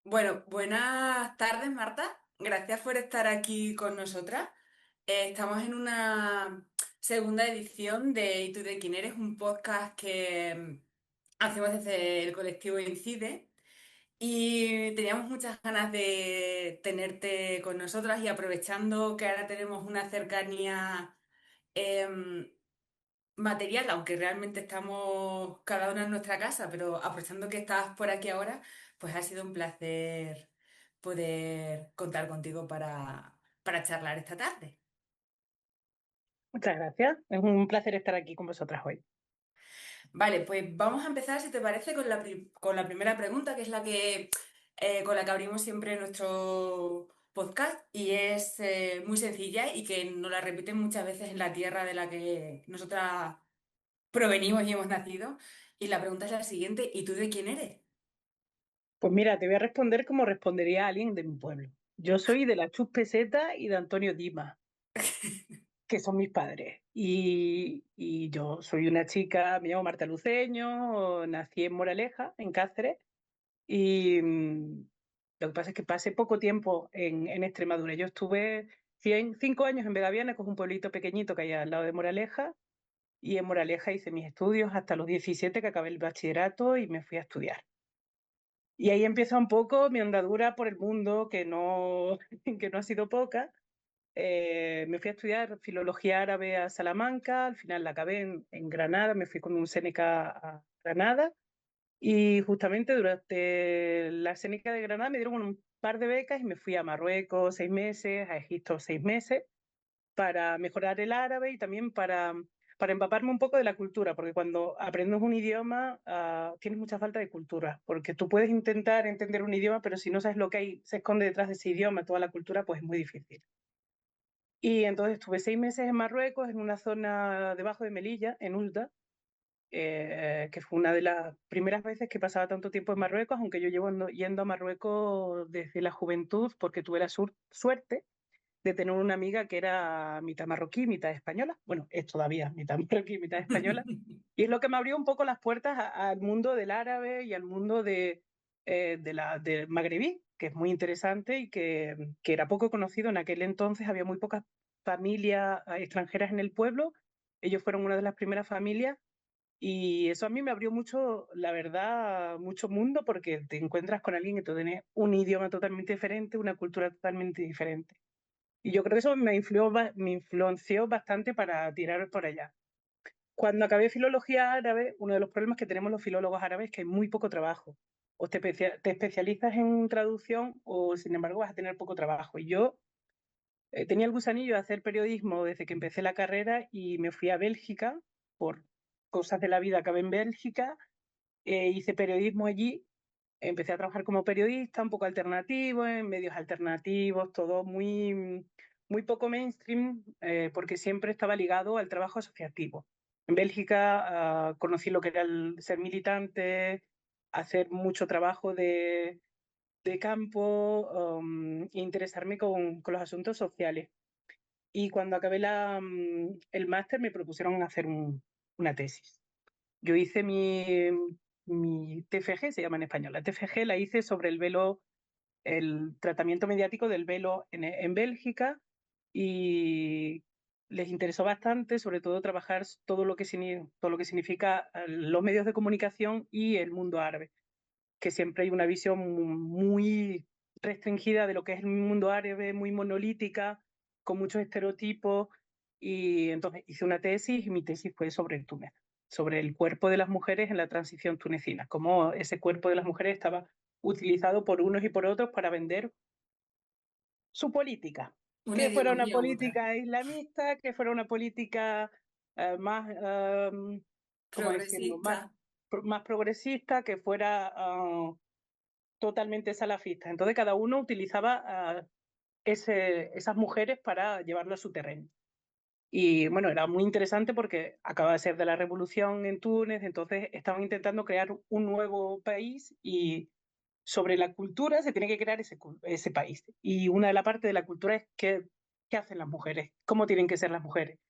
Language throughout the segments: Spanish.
Bueno, buenas tardes, Marta. Gracias por estar aquí con nosotras. Estamos en una segunda edición de ¿Y tú de quién eres? Un podcast que hacemos desde el colectivo Incide y teníamos muchas ganas de tenerte con nosotras y aprovechando que ahora tenemos una cercanía em, material, aunque realmente estamos cada una en nuestra casa, pero aprovechando que estás por aquí ahora, pues ha sido un placer poder contar contigo para charlar esta tarde. Muchas gracias. Es un placer estar aquí con vosotras hoy. Vale, pues vamos a empezar, si te parece, con la primera pregunta, que es la que con la que abrimos siempre nuestro podcast y es muy sencilla y que nos la repiten muchas veces en la tierra de la que nosotras provenimos y hemos nacido. Y la pregunta es la siguiente, ¿y tú de quién eres? Pues mira, te voy a responder como respondería alguien de mi pueblo. Yo soy de la Chus Peseta y de Antonio Dimas, que son mis padres. Y yo soy una chica, me llamo Marta Luceño, nací en Moraleja, en Cáceres, y lo que pasa es que pasé poco tiempo en Extremadura. Yo estuve 5 años en Begaviana, que es un pueblito pequeñito que hay al lado de Moraleja, y en Moraleja hice mis estudios hasta los 17, que acabé el bachillerato y me fui a estudiar. Y ahí empieza un poco mi andadura por el mundo, que no ha sido poca. Me fui a estudiar filología árabe a Salamanca, al final la acabé en Granada, me fui con un Séneca a Granada y justamente durante la Séneca de Granada me dieron un par de becas y me fui a Marruecos 6 meses, a Egipto 6 meses para mejorar el árabe y también para empaparme un poco de la cultura, porque cuando aprendes un idioma tienes mucha falta de cultura, porque tú puedes intentar entender un idioma, pero si no sabes lo que hay, se esconde detrás de ese idioma, toda la cultura, pues es muy difícil. Y entonces estuve 6 meses en Marruecos, en una zona debajo de Melilla, en Ulda, que fue una de las primeras veces que pasaba tanto tiempo en Marruecos, aunque yo llevo yendo a Marruecos desde la juventud, porque tuve la suerte de tener una amiga que era mitad marroquí, mitad española. Bueno, es todavía mitad marroquí, mitad española. Y es lo que me abrió un poco las puertas al mundo del árabe y al mundo del magrebí, que es muy interesante y que era poco conocido. En aquel entonces había muy pocas familias extranjeras en el pueblo. Ellos fueron una de las primeras familias y eso a mí me abrió mucho, la verdad, mucho mundo porque te encuentras con alguien que tú tienes un idioma totalmente diferente, una cultura totalmente diferente. Y yo creo que eso me influenció bastante para tirar por allá. Cuando acabé filología árabe, uno de los problemas que tenemos los filólogos árabes es que hay muy poco trabajo. O te especializas en traducción o, sin embargo, vas a tener poco trabajo. Y yo tenía el gusanillo de hacer periodismo desde que empecé la carrera y me fui a Bélgica por cosas de la vida. Acabé en Bélgica, hice periodismo allí. Empecé a trabajar como periodista, un poco alternativo, en medios alternativos, todo muy poco mainstream, porque siempre estaba ligado al trabajo asociativo. En Bélgica conocí lo que era el ser militante, hacer mucho trabajo de campo, e interesarme con los asuntos sociales. Y cuando acabé el máster me propusieron hacer una tesis. Yo hice mi TFG, se llama en español. La TFG la hice sobre el velo, el tratamiento mediático del velo en Bélgica y les interesó bastante, sobre todo trabajar todo lo que significa los medios de comunicación y el mundo árabe, que siempre hay una visión muy restringida de lo que es el mundo árabe, muy monolítica, con muchos estereotipos. Y entonces hice una tesis y mi tesis fue sobre Túnez, sobre el cuerpo de las mujeres en la transición tunecina, cómo ese cuerpo de las mujeres estaba utilizado por unos y por otros para vender su política, Una que fuera una ideología u otra. política islamista, que fuera una política más, ¿cómo decirlo?, Progresista. más progresista, que fuera totalmente salafista. Entonces cada uno utilizaba esas mujeres para llevarlo a su terreno. Y bueno, era muy interesante porque acaba de ser de la revolución en Túnez, entonces estaban intentando crear un nuevo país y sobre la cultura se tiene que crear ese país. Y una de las partes de la cultura es qué hacen las mujeres, cómo tienen que ser las mujeres,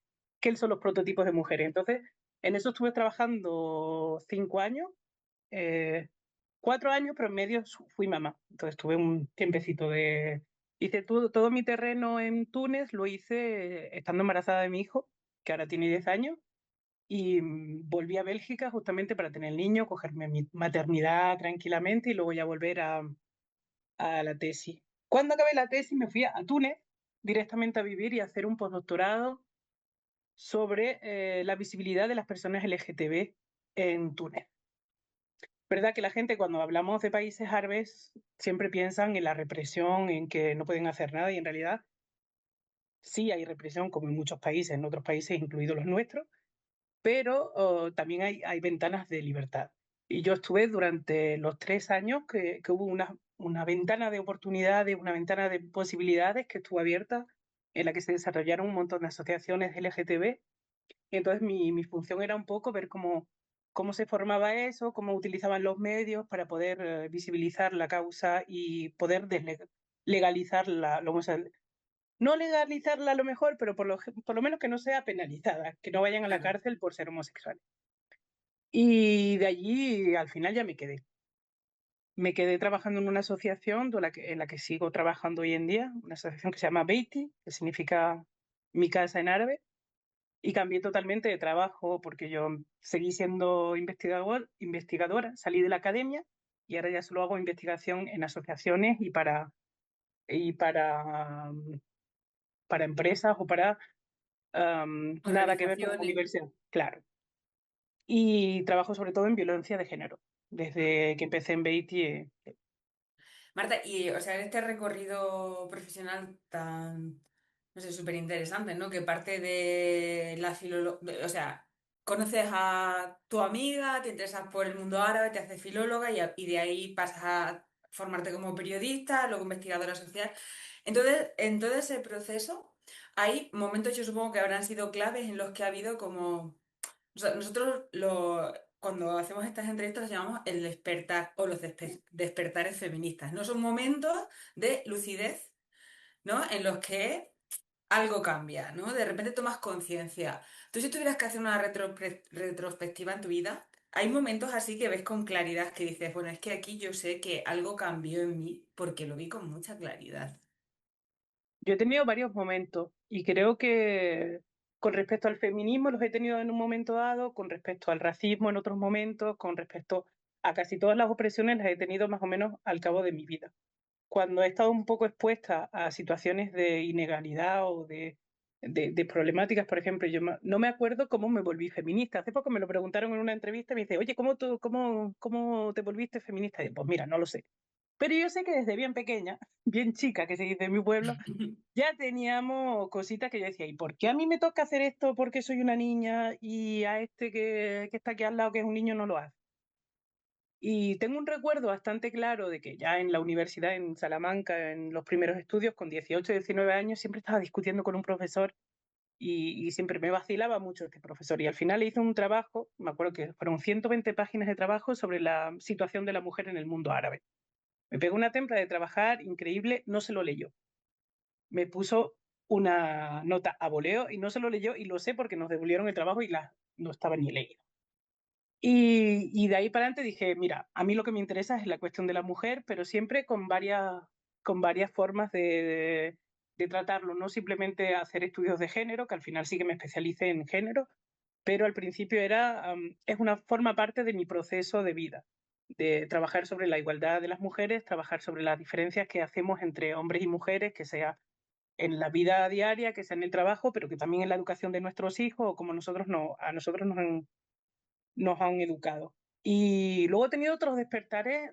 qué son los prototipos de mujeres. Entonces, en eso estuve trabajando 5 años, eh, 4 años, pero en medio fui mamá. Entonces tuve un tiempecito de... Hice todo mi terreno en Túnez, lo hice estando embarazada de mi hijo, que ahora tiene 10 años, y volví a Bélgica justamente para tener el niño, cogerme mi maternidad tranquilamente y luego ya volver a la tesis. Cuando acabé la tesis me fui a Túnez directamente a vivir y a hacer un postdoctorado sobre la visibilidad de las personas LGTB en Túnez. Verdad que la gente cuando hablamos de países árabes siempre piensan en la represión, en que no pueden hacer nada y en realidad sí hay represión como en muchos países, en otros países incluidos los nuestros, pero también hay ventanas de libertad. Y yo estuve durante los 3 años que hubo una ventana de oportunidades, una ventana de posibilidades que estuvo abierta, en la que se desarrollaron un montón de asociaciones LGTB. Y entonces mi función era un poco ver cómo se formaba eso, cómo utilizaban los medios para poder visibilizar la causa y poder legalizar la homosexualidad. No legalizarla a lo mejor, pero por lo menos que no sea penalizada, que no vayan a la Claro. cárcel por ser homosexuales. Y de allí al final ya me quedé. Me quedé trabajando en una asociación en la que sigo trabajando hoy en día, una asociación que se llama Beiti, que significa mi casa en árabe, y cambié totalmente de trabajo porque yo seguí siendo investigadora, salí de la academia y ahora ya solo hago investigación en asociaciones y para empresas o para nada que ver con Organizaciones. universidad, claro. Y trabajo sobre todo en violencia de género, desde que empecé en Beatty. Marta, y o sea, este recorrido profesional tan, no sé, súper interesante, ¿no? Que parte de la filología, o sea, conoces a tu amiga, te interesas por el mundo árabe, te haces filóloga y de ahí pasas a formarte como periodista, luego investigadora social. Entonces, en todo ese proceso, hay momentos, yo supongo que habrán sido claves en los que ha habido como nosotros cuando hacemos estas entrevistas los llamamos el despertar o los despertares feministas, ¿no? Son momentos de lucidez, ¿no? En los que algo cambia, ¿no? De repente tomas conciencia. Tú si tuvieras que hacer una retrospectiva en tu vida, hay momentos así que ves con claridad que dices, bueno, es que aquí yo sé que algo cambió en mí porque lo vi con mucha claridad. Yo he tenido varios momentos y creo que con respecto al feminismo los he tenido en un momento dado, con respecto al racismo en otros momentos, con respecto a casi todas las opresiones las he tenido más o menos al cabo de mi vida. Cuando he estado un poco expuesta a situaciones de inegalidad o de problemáticas, por ejemplo, no me acuerdo cómo me volví feminista. Hace poco me lo preguntaron en una entrevista y me dice, oye, ¿cómo te volviste feminista? Y yo, pues mira, no lo sé. Pero yo sé que desde bien pequeña, bien chica, que se dice en mi pueblo, ya teníamos cositas que yo decía, ¿y por qué a mí me toca hacer esto porque soy una niña y a este que está aquí al lado, que es un niño, no lo hace? Y tengo un recuerdo bastante claro de que ya en la universidad en Salamanca, en los primeros estudios, con 18, 19 años, siempre estaba discutiendo con un profesor y siempre me vacilaba mucho este profesor. Y al final hice un trabajo, me acuerdo que fueron 120 páginas de trabajo sobre la situación de la mujer en el mundo árabe. Me pegó una templa de trabajar increíble, no se lo leyó. Me puso una nota a voleo y no se lo leyó y lo sé porque nos devolvieron el trabajo y no estaba ni leído. Y de ahí para adelante dije, mira, a mí lo que me interesa es la cuestión de la mujer, pero siempre con varias formas de tratarlo, no simplemente hacer estudios de género, que al final sí que me especialicé en género, pero al principio es una forma parte de mi proceso de vida, de trabajar sobre la igualdad de las mujeres, trabajar sobre las diferencias que hacemos entre hombres y mujeres, que sea en la vida diaria, que sea en el trabajo, pero que también en la educación de nuestros hijos o como a nosotros nos han educado. Y luego he tenido otros despertares,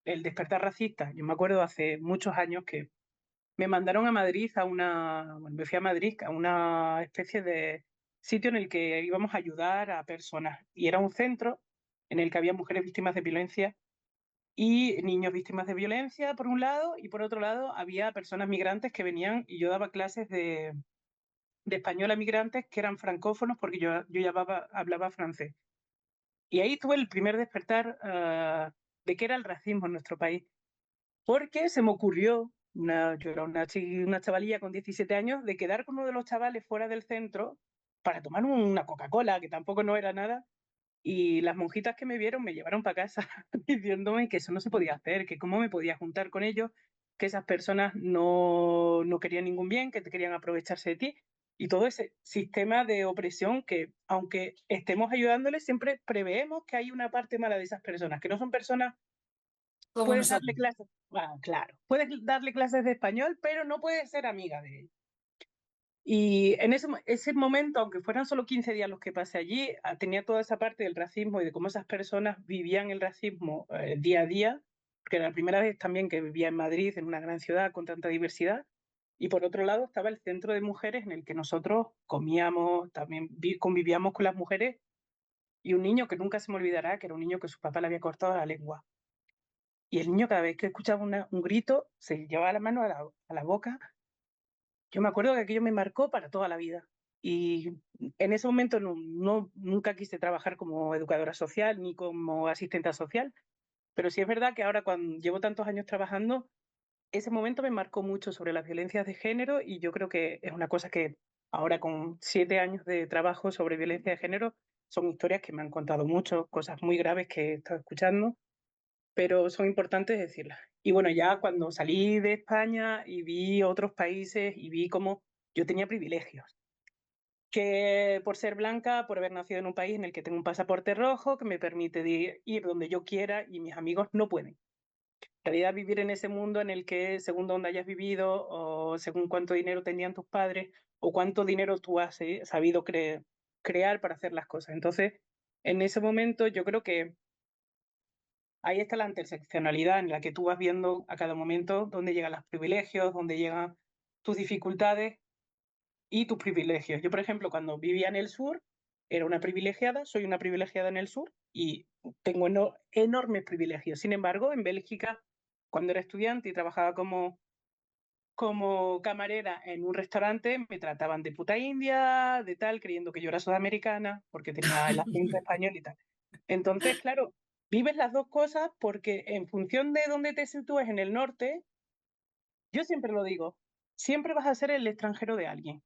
el despertar racista. Yo me acuerdo hace muchos años que me mandaron a Madrid bueno, me fui a Madrid a una especie de sitio en el que íbamos a ayudar a personas. Y era un centro en el que había mujeres víctimas de violencia y niños víctimas de violencia, por un lado, y por otro lado había personas migrantes que venían y yo daba clases de español a migrantes que eran francófonos porque yo ya hablaba francés. Y ahí tuve el primer despertar de qué era el racismo en nuestro país. Porque se me ocurrió, yo era una chavalilla con 17 años, de quedar con uno de los chavales fuera del centro para tomar una Coca-Cola, que tampoco no era nada, y las monjitas que me vieron me llevaron para casa diciéndome que eso no se podía hacer, que cómo me podía juntar con ellos, que esas personas no querían ningún bien, que te querían aprovecharse de ti. Y todo ese sistema de opresión que, aunque estemos ayudándoles, siempre preveemos que hay una parte mala de esas personas, que no son personas. Como Puedes nosotros. darle clases, claro, puedes darle clases de español, pero no puedes ser amiga de él. Y en ese momento, aunque fueran solo 15 días los que pasé allí, tenía toda esa parte del racismo y de cómo esas personas vivían el racismo día a día, porque era la primera vez también que vivía en Madrid, en una gran ciudad con tanta diversidad. Y por otro lado estaba el centro de mujeres en el que nosotros comíamos, también convivíamos con las mujeres, y un niño que nunca se me olvidará, que era un niño que su papá le había cortado la lengua. Y el niño cada vez que escuchaba un grito se llevaba la mano a la boca. Yo me acuerdo que aquello me marcó para toda la vida. Y en ese momento nunca quise trabajar como educadora social ni como asistente social, pero sí es verdad que ahora cuando llevo tantos años trabajando, ese momento me marcó mucho sobre las violencias de género y yo creo que es una cosa que ahora con 7 años de trabajo sobre violencia de género son historias que me han contado mucho, cosas muy graves que he estado escuchando, pero son importantes decirlas. Y bueno, ya cuando salí de España y vi otros países y vi cómo yo tenía privilegios, que por ser blanca, por haber nacido en un país en el que tengo un pasaporte rojo que me permite ir donde yo quiera y mis amigos no pueden. En realidad vivir en ese mundo en el que según dónde hayas vivido o según cuánto dinero tenían tus padres o cuánto dinero tú has sabido crear para hacer las cosas. Entonces, en ese momento yo creo que ahí está la interseccionalidad en la que tú vas viendo a cada momento dónde llegan los privilegios, dónde llegan tus dificultades y tus privilegios. Yo, por ejemplo, cuando vivía en el sur, era una privilegiada, soy una privilegiada en el sur y tengo enormes privilegios. Sin embargo, en Bélgica, cuando era estudiante y trabajaba como camarera en un restaurante, me trataban de puta india, de tal, creyendo que yo era sudamericana, porque tenía el acento español y tal. Entonces, claro, vives las dos cosas porque en función de dónde te sitúes en el norte, yo siempre lo digo, siempre vas a ser el extranjero de alguien.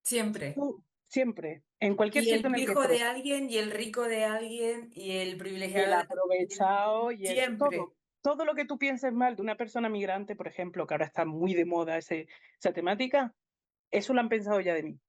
Siempre. Siempre, en cualquier Y sitio el en el que pijo estés. de alguien, y el rico de alguien, y el Y el privilegiado de alguien. aprovechado y el todo. Siempre. Todo lo que tú pienses mal de una persona migrante, por ejemplo, que ahora está muy de moda esa temática, eso lo han pensado ya de mí.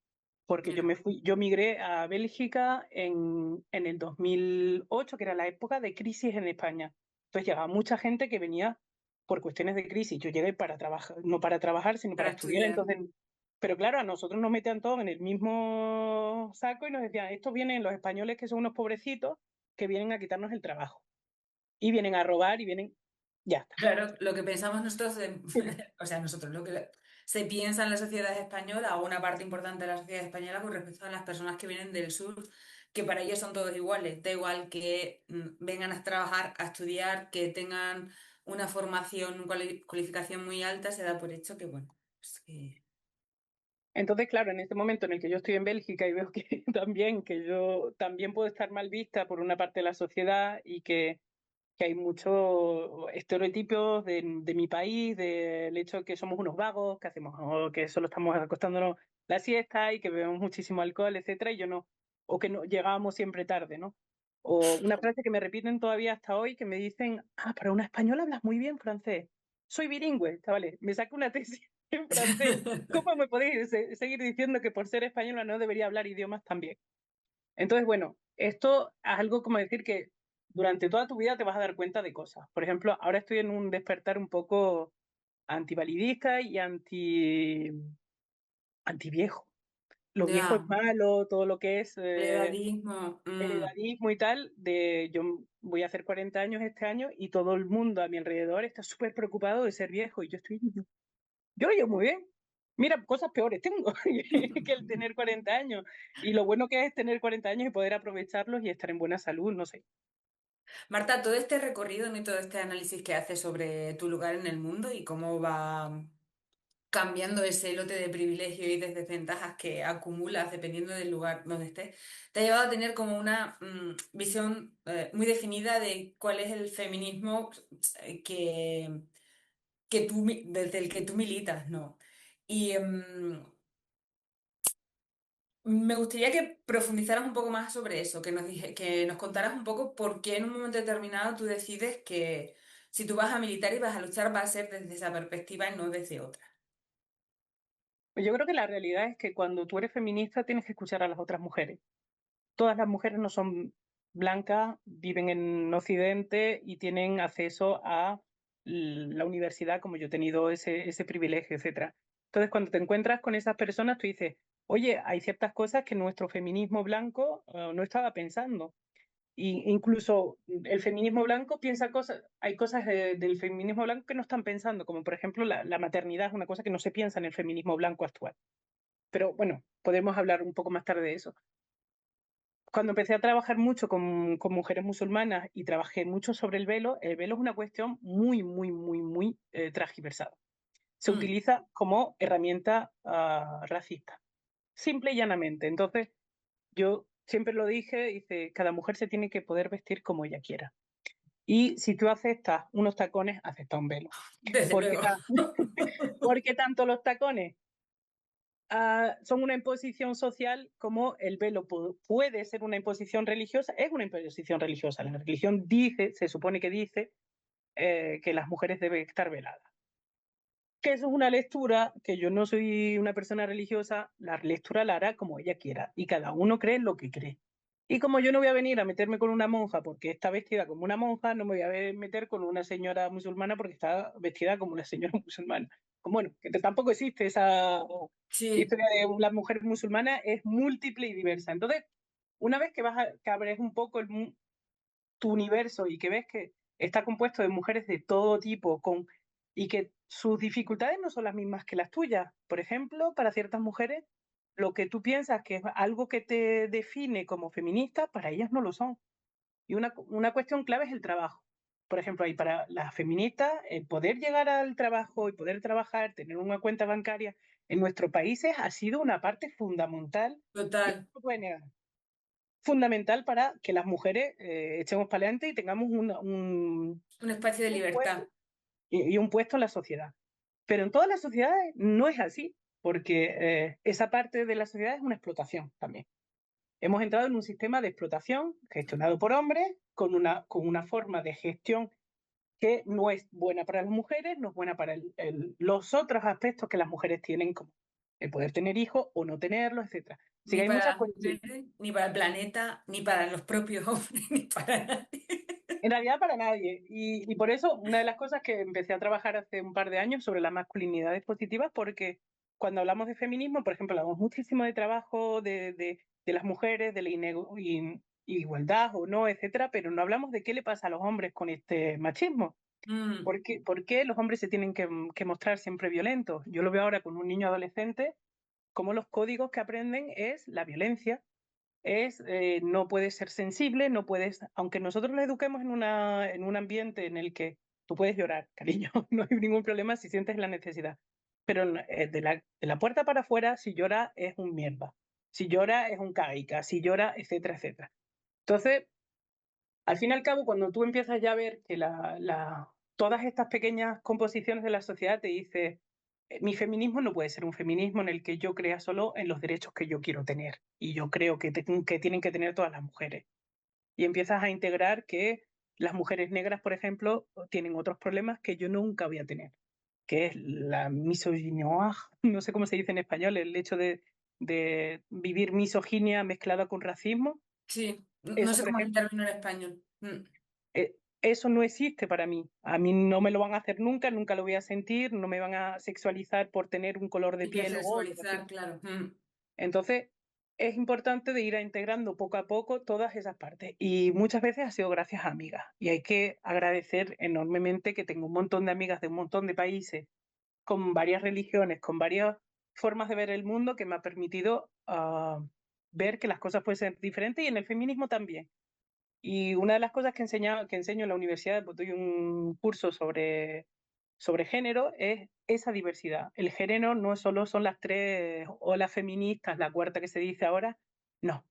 Porque Claro. yo migré a Bélgica en el 2008, que era la época de crisis en España. Entonces llegaba mucha gente que venía por cuestiones de crisis. Yo llegué para trabajar, no para trabajar, sino para Para estudiar. estudiar. Entonces, pero claro, a nosotros nos metían todos en el mismo saco y nos decían, estos vienen los españoles que son unos pobrecitos que vienen a quitarnos el trabajo. Y vienen a robar y vienen, ya está. Claro, lo que pensamos nosotros, o sea, nosotros, lo que se piensa en la sociedad española, o una parte importante de la sociedad española con respecto a las personas que vienen del sur, que para ellos son todos iguales. Da igual que vengan a trabajar, a estudiar, que tengan una formación, una cualificación muy alta, se da por hecho que, bueno, pues que... Entonces, claro, en este momento en el que yo estoy en Bélgica y veo que también, que yo también puedo estar mal vista por una parte de la sociedad y que hay muchos estereotipos de mi país, del hecho de que somos unos vagos, que hacemos, o que solo estamos acostándonos la siesta y que bebemos muchísimo alcohol, etcétera, y yo no, o que no llegábamos siempre tarde, ¿no? O una frase que me repiten todavía hasta hoy, que me dicen, para una española hablas muy bien francés. Soy bilingüe, chavales, me saco una tesis en francés. ¿Cómo me podéis seguir diciendo que por ser española no debería hablar idiomas también? Entonces, bueno, esto es algo como decir que durante toda tu vida te vas a dar cuenta de cosas. Por ejemplo, ahora estoy en un despertar un poco antivalidista y antiviejo. Lo viejo es Ya, malo, todo lo que es el edadismo. el edadismo y tal, yo voy a hacer 40 años este año y todo el mundo a mi alrededor está súper preocupado de ser viejo y yo lo llevo muy bien. Mira, cosas peores tengo que el tener 40 años. Y lo bueno que es tener 40 años y poder aprovecharlos y estar en buena salud, no sé. Marta, todo este recorrido y todo este análisis que haces sobre tu lugar en el mundo y cómo va cambiando ese lote de privilegios y de desventajas que acumulas dependiendo del lugar donde estés, te ha llevado a tener como una visión muy definida de cuál es el feminismo que desde el que tú militas, ¿no? Y me gustaría que profundizaras un poco más sobre eso, que nos contaras un poco por qué en un momento determinado tú decides que si tú vas a militar y vas a luchar va a ser desde esa perspectiva y no desde otra. Pues yo creo que la realidad es que cuando tú eres feminista tienes que escuchar a las otras mujeres. Todas las mujeres no son blancas, viven en Occidente y tienen acceso a la universidad, como yo he tenido ese privilegio, etcétera. Entonces, cuando te encuentras con esas personas, tú dices, oye, hay ciertas cosas que nuestro feminismo blanco no estaba pensando. Y incluso el feminismo blanco piensa cosas, hay cosas del feminismo blanco que no están pensando, como por ejemplo la maternidad es una cosa que no se piensa en el feminismo blanco actual. Pero bueno, podemos hablar un poco más tarde de eso. Cuando empecé a trabajar mucho con mujeres musulmanas y trabajé mucho sobre el velo es una cuestión muy transversada. Se Mm, utiliza como herramienta racista, simple y llanamente. Entonces, yo siempre lo dije, dice, cada mujer se tiene que poder vestir como ella quiera. Y si tú aceptas unos tacones, acepta un velo. desde Porque, luego. porque tanto los tacones son una imposición social como el velo puede ser una imposición religiosa, es una imposición religiosa. La religión dice, se supone que dice, que las mujeres deben estar veladas. Que eso es una lectura, que yo no soy una persona religiosa, la lectura la hará como ella quiera y cada uno cree lo que cree. Y como yo no voy a venir a meterme con una monja porque está vestida como una monja, no me voy a meter con una señora musulmana porque está vestida como una señora musulmana. Como, bueno, que tampoco existe esa Sí, historia de las mujeres musulmanas, es múltiple y diversa. Entonces, una vez que que abres un poco tu universo y que ves que está compuesto de mujeres de todo tipo y que sus dificultades no son las mismas que las tuyas. Por ejemplo, para ciertas mujeres, lo que tú piensas que es algo que te define como feminista, para ellas no lo son. Y una cuestión clave es el trabajo. Por ejemplo, ahí para las feministas, el poder llegar al trabajo y poder trabajar, tener una cuenta bancaria en nuestros países ha sido una parte fundamental, y no total. se puede negar, fundamental para que las mujeres echemos para adelante y tengamos Un espacio de un puesto libertad. y un puesto en la sociedad. Pero en todas las sociedades no es así, porque esa parte de la sociedad es una explotación también. Hemos entrado en un sistema de explotación gestionado por hombres con una forma de gestión que no es buena para las mujeres, no es buena para los otros aspectos que las mujeres tienen, como el poder tener hijos o no tenerlos, etcétera. Así que Ni hay para muchas las cuestiones. mujeres, ni para el planeta, ni para los propios hombres, ni para nadie. En realidad para nadie. Y por eso una de las cosas que empecé a trabajar hace un par de años sobre las masculinidades positivas, porque cuando hablamos de feminismo, por ejemplo, hablamos muchísimo de trabajo, de las mujeres, de la igualdad o no, etcétera, pero no hablamos de qué le pasa a los hombres con este machismo. Mm, Por qué los hombres se tienen que mostrar siempre violentos? Yo lo veo ahora con un niño adolescente, como los códigos que aprenden es la violencia, no puedes ser sensible, no puedes, aunque nosotros le eduquemos en un ambiente en el que tú puedes llorar, cariño, no hay ningún problema si sientes la necesidad, pero de la puerta para afuera, si llora es un mierda, si llora es un caica, si llora, etcétera, etcétera. Entonces, al fin y al cabo, cuando tú empiezas ya a ver que todas estas pequeñas composiciones de la sociedad te dice, mi feminismo no puede ser un feminismo en el que yo crea solo en los derechos que yo quiero tener y yo creo que tienen que tener todas las mujeres. Y empiezas a integrar que las mujeres negras, por ejemplo, tienen otros problemas que yo nunca voy a tener, que es la misoginia, no sé cómo se dice en español, el hecho de vivir misoginia mezclada con racismo. sí, no Eso, sé por cómo es el ejemplo, término en español. eso no existe para mí. A mí no me lo van a hacer nunca, nunca lo voy a sentir, no me van a sexualizar por tener un color de piel o otro. Hipersexualizar, claro. Entonces, es importante de ir a integrando poco a poco todas esas partes. Y muchas veces ha sido gracias a amigas. Y hay que agradecer enormemente que tengo un montón de amigas de un montón de países, con varias religiones, con varias formas de ver el mundo, que me ha permitido ver que las cosas pueden ser diferentes y en el feminismo también. Y una de las cosas que enseño en la universidad, pues doy un curso sobre género es esa diversidad. El género no solo son las tres olas feministas, la cuarta que se dice ahora, no.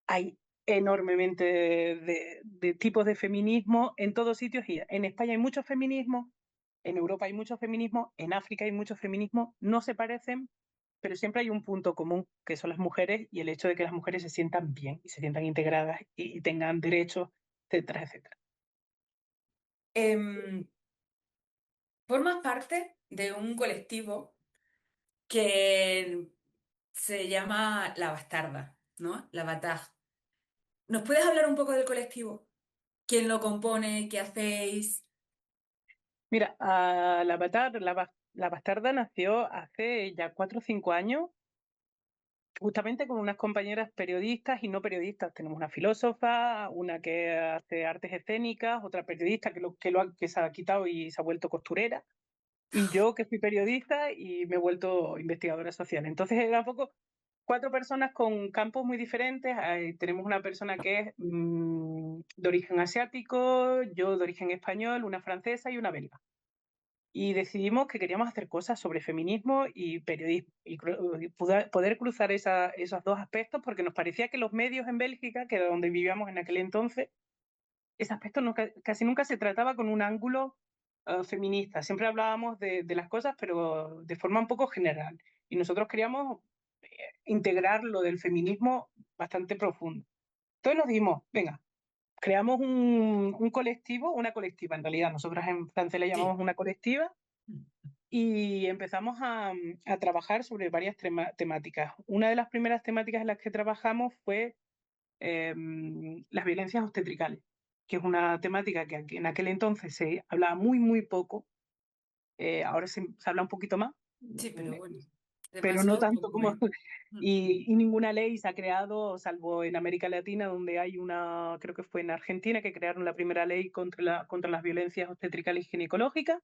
Hay enormemente de tipos de feminismo en todos sitios y en España hay mucho feminismo, en Europa hay mucho feminismo, en África hay mucho feminismo, no se parecen, pero siempre hay un punto común, que son las mujeres y el hecho de que las mujeres se sientan bien y se sientan integradas y tengan derechos, etcétera, etcétera. Em, Formas parte de un colectivo que se llama La Bastarda, ¿no? La Batag. ¿Nos puedes hablar un poco del colectivo? ¿Quién lo compone? ¿Qué hacéis? Mira, la bastarda nació hace ya 4 o 5 años, justamente con unas compañeras periodistas y no periodistas. Tenemos una filósofa, una que hace artes escénicas, otra periodista que se ha quitado y se ha vuelto costurera, y yo que fui periodista y me he vuelto investigadora social. Entonces era un poco 4 personas con campos muy diferentes. Tenemos una persona que es de origen asiático, yo de origen español, una francesa y una belga. Y decidimos que queríamos hacer cosas sobre feminismo y periodismo y poder cruzar esos dos aspectos porque nos parecía que los medios en Bélgica, que era donde vivíamos en aquel entonces, ese aspecto casi nunca se trataba con un ángulo feminista. Siempre hablábamos de las cosas, pero de forma un poco general. Y nosotros queríamos eh, integrar lo del feminismo bastante profundo. Entonces nos dimos, venga, creamos un colectivo, una colectiva en realidad. Nosotras en francés le Sí. llamamos una colectiva y empezamos a trabajar sobre varias temáticas. Una de las primeras temáticas en las que trabajamos fue las violencias obstetricales, que es una temática que en aquel entonces se hablaba muy, muy poco. Ahora se habla un poquito más, Sí, pero bueno, pero no demasiado tanto poco, como... ¿eh? Mm. Y ninguna ley se ha creado, salvo en América Latina, donde hay una, creo que fue en Argentina, que crearon la primera ley contra las violencias obstetricales y ginecológicas.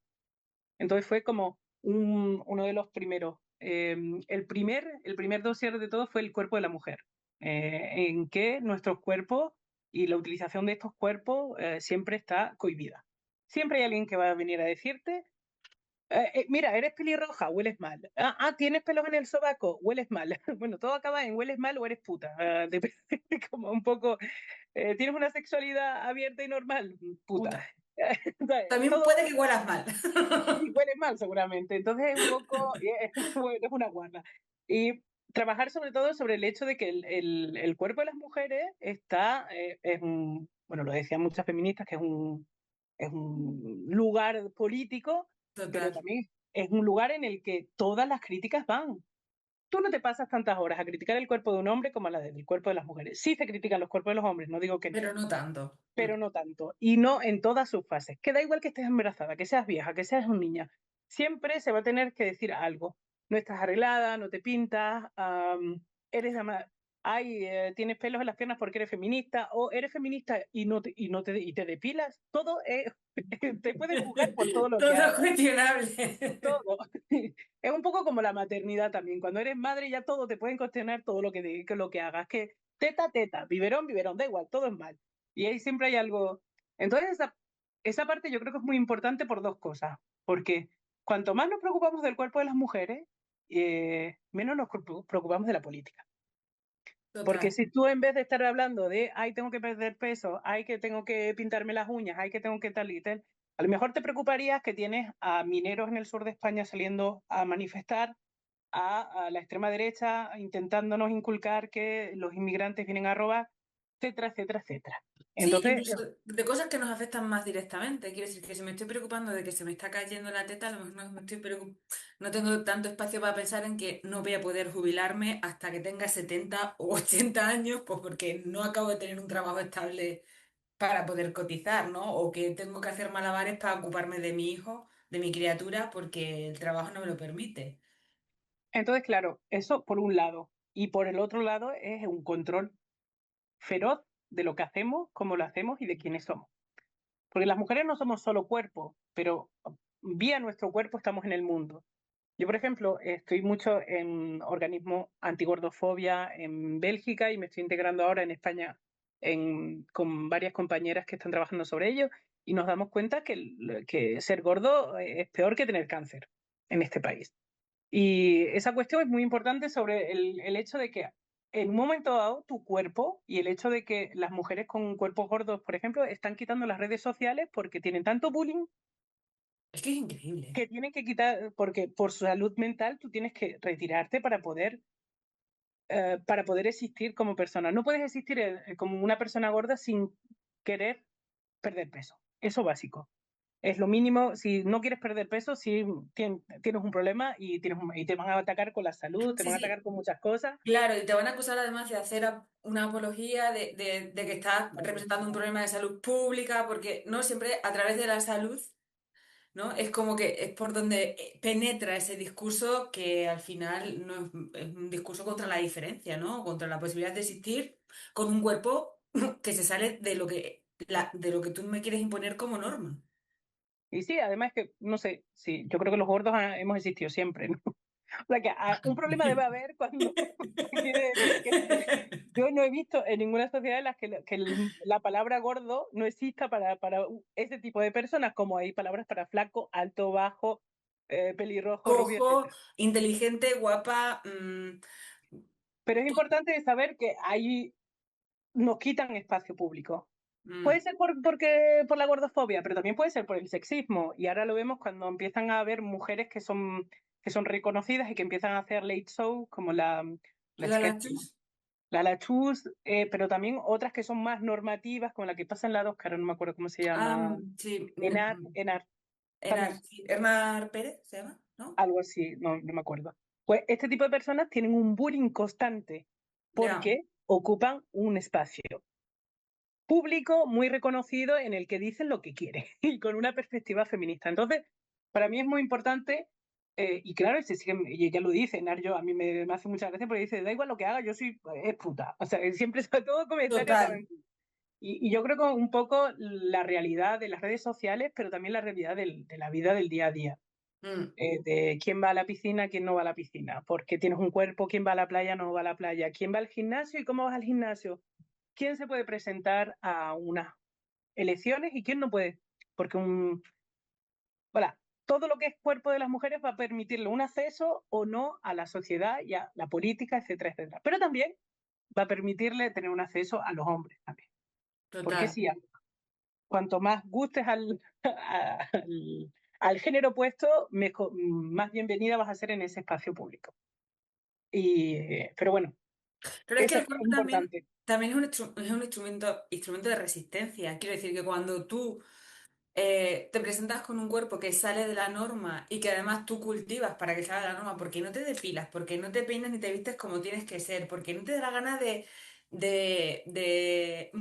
Entonces fue como uno de los primeros. El primer dossier de todo fue el cuerpo de la mujer, en que nuestros cuerpos y la utilización de estos cuerpos siempre está cohibida. Siempre hay alguien que va a venir a decirte, mira, eres pelirroja, hueles mal. Tienes pelos en el sobaco, hueles mal. Bueno, todo acaba en hueles mal o eres puta. Depende como un poco, tienes una sexualidad abierta y normal, puta. Puta. Entonces, También todo puede que huelas mal. y huele mal seguramente. Entonces es un poco, bueno, es una guarda. Y trabajar sobre todo sobre el hecho de que el cuerpo de las mujeres bueno, lo decían muchas feministas, que es un lugar político, pero Total. también es un lugar en el que todas las críticas van. Tú no te pasas tantas horas a criticar el cuerpo de un hombre como a la del cuerpo de las mujeres. Sí se critican los cuerpos de los hombres, no digo que no, Pero no tanto. Mm. pero no tanto, y no en todas sus fases. Que da igual que estés embarazada, que seas vieja, que seas una niña, siempre se va a tener que decir algo. No estás arreglada, no te pintas, eres tienes pelos en las piernas porque eres feminista, o eres feminista y te depilas. Todo te pueden juzgar por todo lo que Todo es hagas, cuestionable. todo. Es un poco como la maternidad también. Cuando eres madre ya todo te pueden cuestionar todo lo que hagas. Que teta, teta, biberón, biberón, da igual, todo es mal. Y ahí siempre hay algo. Entonces esa parte yo creo que es muy importante por dos cosas. Porque cuanto más nos preocupamos del cuerpo de las mujeres, menos nos preocupamos de la política. Porque Total. si tú en vez de estar hablando de, ay, tengo que perder peso, ay, que tengo que pintarme las uñas, ay, que tengo que tal y tal, a lo mejor te preocuparías que tienes a mineros en el sur de España saliendo a manifestar, a la extrema derecha intentándonos inculcar que los inmigrantes vienen a robar, etcétera, etcétera, etcétera. Sí, Entonces, incluso de cosas que nos afectan más directamente. Quiero decir que si me estoy preocupando de que se me está cayendo la teta, a lo mejor no tengo tanto espacio para pensar en que no voy a poder jubilarme hasta que tenga 70 o 80 años, pues porque no acabo de tener un trabajo estable para poder cotizar, ¿no? O que tengo que hacer malabares para ocuparme de mi hijo, de mi criatura, porque el trabajo no me lo permite. claro, eso por un lado. Y por el otro lado es un control feroz de lo que hacemos, cómo lo hacemos y de quiénes somos. Porque las mujeres no somos solo cuerpo, pero vía nuestro cuerpo estamos en el mundo. Yo, por ejemplo, estoy mucho en organismos antigordofobia en Bélgica y me estoy integrando ahora en España con varias compañeras que están trabajando sobre ello. y nos damos cuenta que ser gordo es peor que tener cáncer en este país. Y esa cuestión es muy importante sobre el hecho de que en un momento dado tu cuerpo y el hecho de que las mujeres con cuerpos gordos, por ejemplo, están quitando las redes sociales porque tienen tanto bullying Es que es increíble, ¿eh? que tienen que quitar, porque por su salud mental tú tienes que retirarte para poder existir como persona. No puedes existir como una persona gorda sin querer perder peso. Eso básico. Es lo mínimo. Si no quieres perder peso, si tienes un problema y te van a atacar con la salud, te Sí, van a sí, atacar con muchas cosas. claro, y te van a acusar además de hacer una apología de que estás representando un problema de salud pública, porque no siempre a través de la salud, ¿no? Es como que es por donde penetra ese discurso que al final no es un discurso contra la diferencia, ¿no? Contra la posibilidad de existir con un cuerpo que se sale de de lo que tú me quieres imponer como norma. Y sí, además que, no sé, sí, yo creo que los gordos hemos existido siempre, ¿no? O sea que un problema debe haber cuando quiere decir que yo no he visto en ninguna sociedad en la la palabra gordo no exista para ese tipo de personas, como hay palabras para flaco, alto, bajo, pelirrojo, rubio, Cojo, etcétera. inteligente, guapa. Pero es importante saber que ahí nos quitan espacio público. Puede Mm, ser por la gordofobia, pero también puede ser por el sexismo. Y ahora lo vemos cuando empiezan a haber mujeres que son reconocidas y que empiezan a hacer late show, como la la chica esta, lachus. la Lachus, pero también otras que son más normativas, como la que pasa en la 2, que ahora no me acuerdo cómo se Ah, llama, sí. Enar Enar, también, sí. Ernar Pérez se llama, ¿no? algo así, no me acuerdo. Pues este tipo de personas tienen un bullying constante Ya. porque ocupan un espacio público muy reconocido en el que dicen lo que quieren y con una perspectiva feminista. Entonces, para mí es muy importante, y claro, y ella lo dice, Nario, a mí me hace muchas gracias porque dice, da igual lo que haga, yo soy es puta. O sea, siempre sobre todo comentarios Total. acaban. Y yo creo que un poco la realidad de las redes sociales, pero también la realidad de la vida del día a día. Mm, De quién va a la piscina, quién no va a la piscina, porque tienes un cuerpo, quién va a la playa, no va a la playa, quién va al gimnasio y cómo vas al gimnasio, quién se puede presentar a unas elecciones y quién no puede, porque voilà, todo lo que es cuerpo de las mujeres va a permitirle un acceso o no a la sociedad y a la política, etcétera, etcétera. Pero también va a permitirle tener un acceso a los hombres también. Porque total. si cuanto más gustes al género opuesto, más bienvenida vas a ser en ese espacio público. Pero bueno, Pero es que eso el es cuerpo importante. también es es un instrumento de resistencia. Quiero decir que cuando tú te presentas con un cuerpo que sale de la norma y que además tú cultivas para que salga de la norma, porque no te depilas, porque no te peinas ni te vistes como tienes que ser, porque no te da la gana de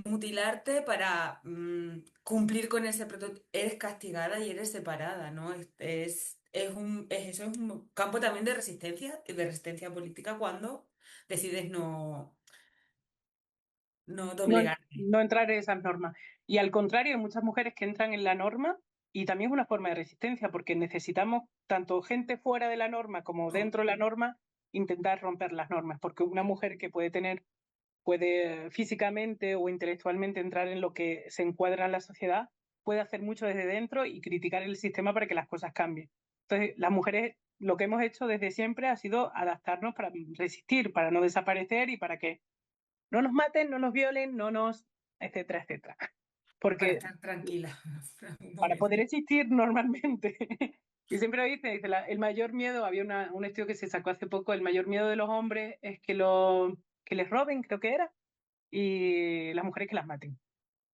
mutilarte para cumplir con ese prototipo, eres castigada y eres separada, ¿no? Eso es un campo también de resistencia política cuando decides no No, doblegarte. no entrar en esas normas. Y al contrario, hay muchas mujeres que entran en la norma y también es una forma de resistencia, porque necesitamos tanto gente fuera de la norma como dentro de la norma intentar romper las normas, porque una mujer que puede físicamente o intelectualmente entrar en lo que se encuadra en la sociedad, puede hacer mucho desde dentro y criticar el sistema para que las cosas cambien. Entonces, las mujeres lo que hemos hecho desde siempre ha sido adaptarnos para resistir, para no desaparecer y para que no nos maten, no nos violen, etcétera, etcétera. Para Porque estar tranquila. Un para poder momento. existir normalmente, y siempre lo dice, el mayor miedo, había un estudio que se sacó hace poco, el mayor miedo de los hombres es que les roben, creo que era, y las mujeres que las maten.